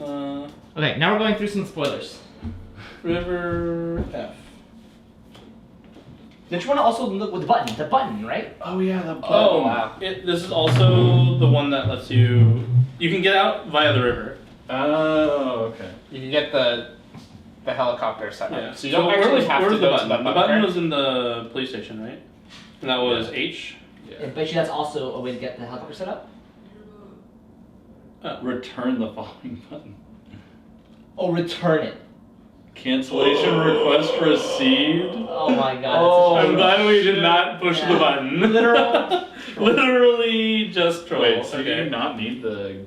Okay, now we're going through some spoilers. River F. Don't you want to also look with the button, right? Oh yeah, the button. Oh wow. This is also the one that lets you can get out via the river. Oh, okay. You can get the helicopter set up. Yeah. So you don't actually have to where's go the to button? the The button was in the police station, right? And that was H. Yeah. I bet you that's also a way to get the helicopter set up. Return the following button. Oh, return it. Cancellation request received. Oh my god. Oh, that's I'm glad we did not push the button. Literal. Literally just troll. Wait, so okay. do you not need the?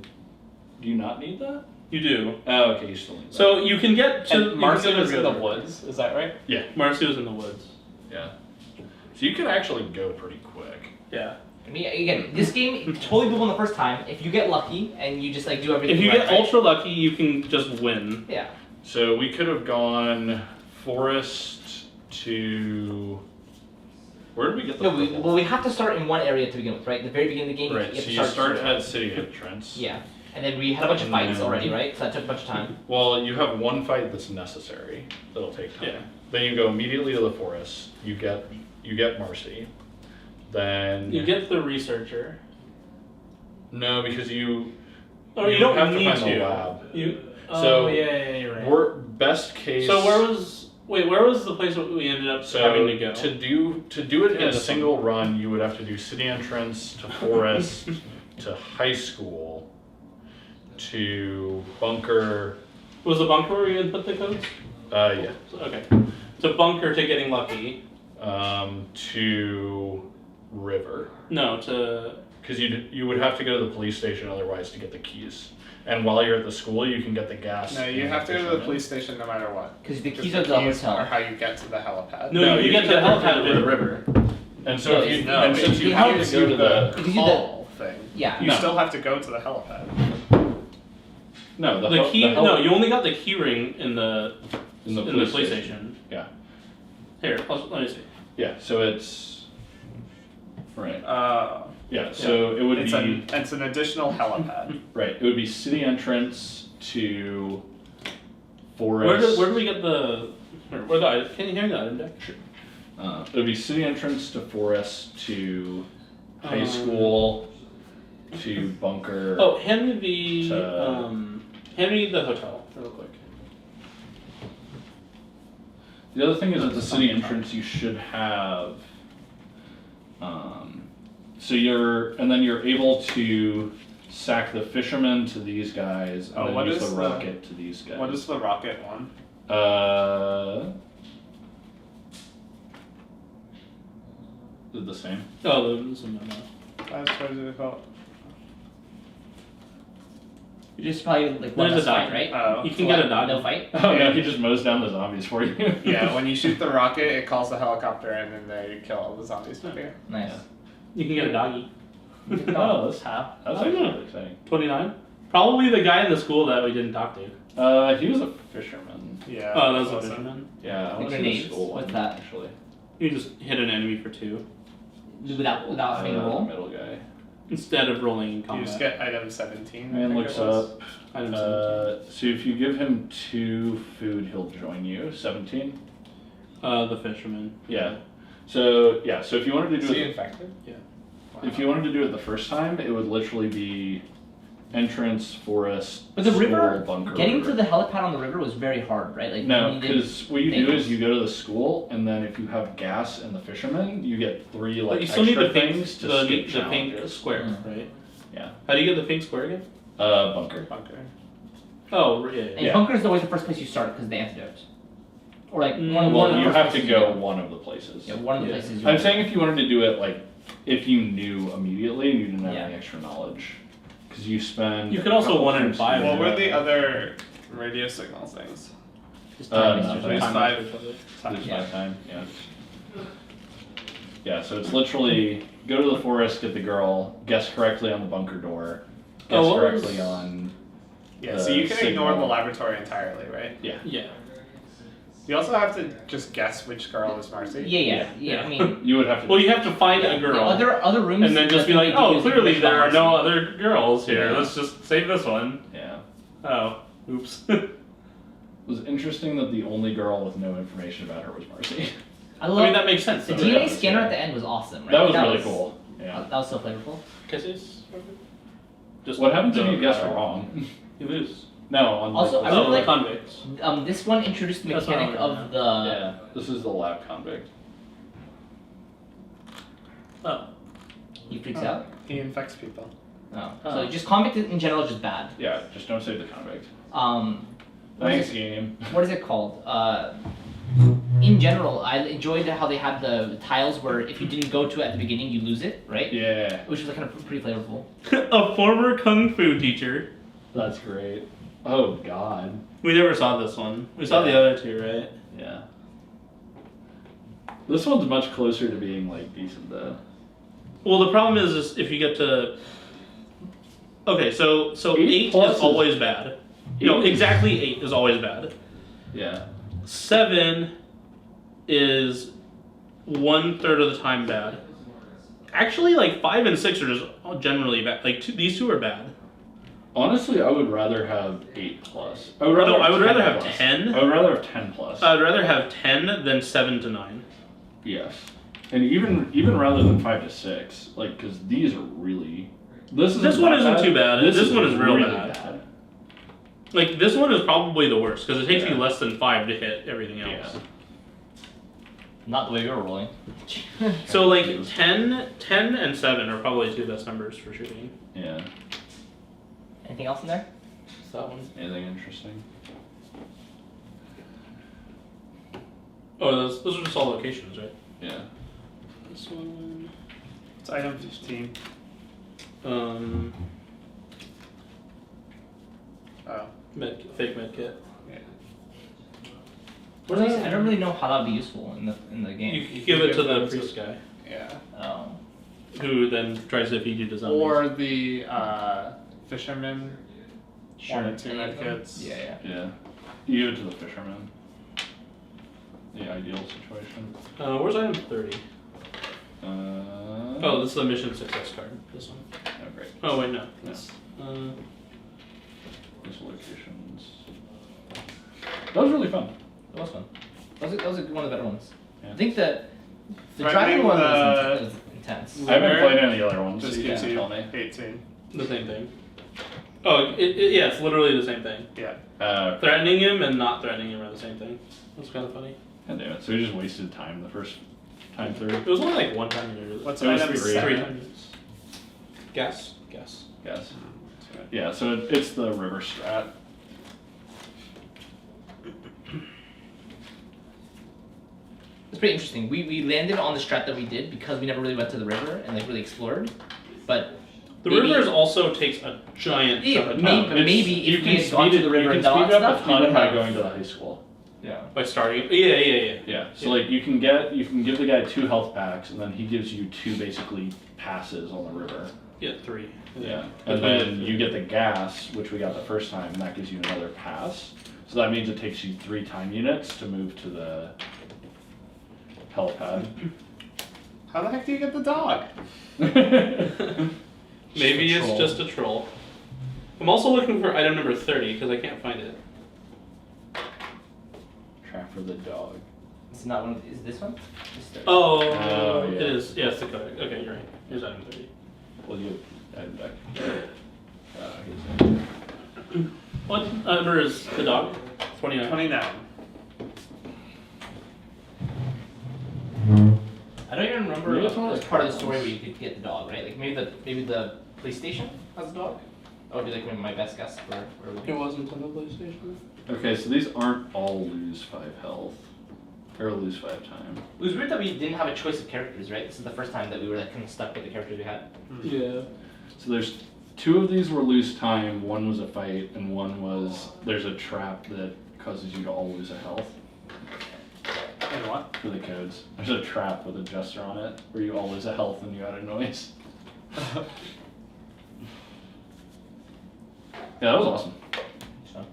Do you not need that? You do. Oh, okay, you still need that. So you can get to. And Marcy you can was get in to the woods, is that right? Yeah, Marcy was in the woods. yeah. So you can actually go pretty quick. Yeah. I mean, again, this game totally doable the first time. If you get lucky and you just like do everything. If you right, get right? ultra lucky, you can just win. Yeah. So we could have gone forest to. Where did we get the? No, well, we have to start in one area to begin with, right? The very beginning of the game. Right. So you start at city entrance. Yeah. And then we had a bunch of fights already, right? So that took a bunch of time. Well, you have one fight that's necessary. That'll take time. Yeah. Then you go immediately to the forest. You get Marcy. Then You get the researcher. no, because you. Oh, you don't have need to find to. the lab. You. So, Oh yeah, you're right. We're best case. So where was the place that we ended up having to go? to do it in Yeah, a this single run, you would have to do city entrance to forest to high school to bunker. Was the bunker where you input the codes? Yeah. Okay. So bunker to getting lucky. To river. No, to. Because you would have to go to the police station otherwise to get the keys. And while you're at the school, you can get the gas. No, you and have to go to the fisherman. police station no matter what. Because the Because keys the are the keys hotel. are how you get to the helipad. No, you get can to the get helipad to with the river. And so No, if you it's- and since you have to go to the Because you Call thing. Yeah. You No. still have to go to the helipad. no The key. the No, you only got the key ring in the police police station. Yeah. Here, let me see. Yeah. So it's right. Yeah. So it would it's be it's an additional helipad. right. It would be city entrance to forest. Where do we get the? Can you hear the item deck? Sure. It would be city entrance to forest to high school to bunker. Oh, hand me the hotel real quick. The other thing is at the city entrance you should have. So then you're able to sack the fishermen to these guys, and then what use is the the- rocket to these guys. What is the rocket one? Is it the same? Oh, this one, no. That's what is it called? You just probably like There's one a less fight, dog. right? Oh. You can get a dog. No fight. Oh no, he just mows down the zombies for you. Yeah, when you shoot the rocket, it calls the helicopter, and then they kill all the zombies with you. Nice. You can get a doggy. Oh, that's half. That's I don't actually know. really exciting. 29. Probably the guy in the school that we didn't talk to. He was a fisherman. Yeah. Oh, that was a awesome. fisherman. Yeah, I The want to see grenades? the school What's one, that? actually. You just hit an enemy for 2 Without having a The roll. middle guy. instead of rolling in You combat. just get item 17. I Man think looks it was. up. Item 17. So if you give him 2 food, he'll join you. 17. The fisherman. Yeah. So if you wanted to Is do he it, infected? Yeah. if you wanted to do it the first time, it would literally be entrance, forest, But the school, river, bunker. getting river. to the helipad on the river was very hard, right? Like No, you needed- because what you do things. is you go to the school, and then if you have gas and the fisherman, you get 3 like But you still need extra the pink, things to the skip pink challenges. square, Mm. right? Yeah. How do you get the pink square again? Bunker. Bunker. Oh, yeah. And Yeah. bunker is always the first place you start because of the antidote. Or like Mm, one of Well, the you first have to places go you one of the places. Yeah, one of the Yeah. places you I'm go. saying if you wanted to do it like if you knew immediately and you didn't have Yeah. any extra knowledge, because you spend. You could also a couple 1 in trips 5. to What do were it. the other radio signal things? Just Uh, time no, wastes or there's something. 5. There's Yeah. 5 time. Yeah. Yeah. So it's literally go to the forest, get the girl, guess correctly on the bunker door, guess Oh, what was- correctly on. Yeah, so you can ignore signal. the laboratory entirely, right? Yeah. Yeah. You also have to just guess which girl is Marcy. Yeah. I mean, You would have to. Well, you have to find a the girl. other rooms. and then just be that like, you oh, use clearly to there are push no Marcy. other girls here. Yeah. Let's just save this one. Yeah. Oh, Oops. It was interesting that the only girl with no information about her was Marcy. I love I mean, that makes sense. the though. DNA Yeah, scanner yeah. at the end was awesome, right? That was really cool. Yeah. That was so flavorful. Kisses? Just What happens if the- you guess wrong? You lose. No, on Also, the, I really like- convicts. This one introduced the That's what mechanic I of remember. the. yeah, this is the lab convict. Oh. He freaks out. He infects people. Oh. Oh. So just convict in general is just bad. Yeah, just don't say the convict. What is Thanks, it- game. What is it called? In general, I enjoyed how they had the tiles where if you didn't go to it at the beginning, you lose it, right? Yeah, Which was kind of pretty flavorful. A former kung fu teacher. that's great. Oh God. We never saw this one. We saw the other two, right? Yeah. This one's much closer to being like decent though. Well, the problem is if you get to. Okay, so 8 plus is is- always bad. No, 8 exactly 8 is always bad. Yeah. 7 is 1/3 of the time bad. Actually, like 5 and 6 are just generally bad. Like these two are bad. Honestly, I would rather have 8 plus. I No, I would rather 10 have plus. 10. I would rather have 10 plus. I'd rather have 10 than 7 to 9. Yes. And even rather than 5 to 6, like because these are really. This one isn't too bad. This one is real really bad. Like this one is probably the worst because it takes Yeah. you less than 5 to hit everything else. Yeah. Not the way we were rolling. So like 10 and 7 are probably two best numbers for shooting. Yeah. Anything else in there? It's that one. Anything interesting? Oh, those are just all locations, right? Yeah. This one. It's item 15. Oh. Fake med kit. Yeah. What is this? I don't really know how that would be useful in the game. You give it to the them to- priest guy, Yeah. Oh. who then tries to feed you to zombies. Or the fisherman. Sure. One or two Any of them? medkits. Yeah. Yeah. You give it to the fisherman. The ideal situation. Where's item 30? Oh, this is the mission success card. This one. Oh, great. Oh wait, no. This. These locations. That was really fun. That was fun. That was one of the better ones. Yeah. I think the Threatening dragon one the- was intense. I haven't Winner played any of the other ones, so Just you gives can't you tell me. 18. The same thing. Oh, yeah, it's literally the same thing. Yeah. Threatening him and not threatening him are the same thing. That's kind of funny. God damn it. So we just wasted time the first time through. It was only like one time you did it. What's It was item 3. 3 7? times. Guess. Yes. Yeah, so it's the river strat. It's pretty interesting. We landed on the strat that we did because we never really went to the river and like really explored. But The maybe- rivers also takes a giant Yeah, chunk of maybe- time but maybe if we had gone to the river you and can done speed up stuff, a we ton would by have- going to the high school. Yeah. by starting. Yeah. Yeah. So like you can give the guy 2 health packs and then he gives you 2 basically passes on the river. Yeah, 3. Yeah. And then you get the gas, which we got the first time, and that gives you another pass. So that means it takes you 3 time units to move to the helipad. How the heck do you get the dog? Maybe it's troll. just a troll. I'm also looking for item number 30 because I can't find it. Trap for the dog. It's not one. Is this one? This third. Oh, Oh, yeah. it is. Yeah, it's the code. Okay, you're right. Here's item 30. Well, you add back. He's What number is the dog? 29. 29. I don't even remember. Maybe it's one of There's those part of the problems. story where you could get the dog, right? Like maybe the police station has a dog. That would be like maybe my best guess for where we. It wasn't on the PlayStation. Okay, so these aren't all lose 5 health. Or lose 5 time. It was weird that we didn't have a choice of characters, right? This is the first time that we were like kind of stuck with the characters we had. Yeah. So there's 2 of these were lose time, 1 was a fight, and 1 was there's a trap that causes you to all lose a health And what? for the codes. There's a trap with a gesture on it where you all lose a health when you add a noise. Yeah, that was awesome. So,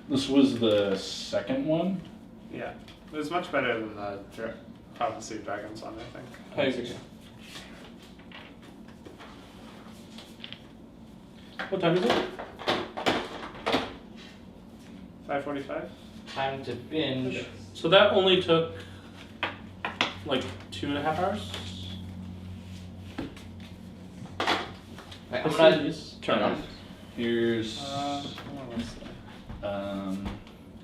This was the second one. Yeah. It was much better than the Prophecy Dragons one, I think. I agree. What time is it? 5:45. Time to binge. So that only took like 2.5 hours. Right, I'm gonna Please. Turn off. Here's What was that?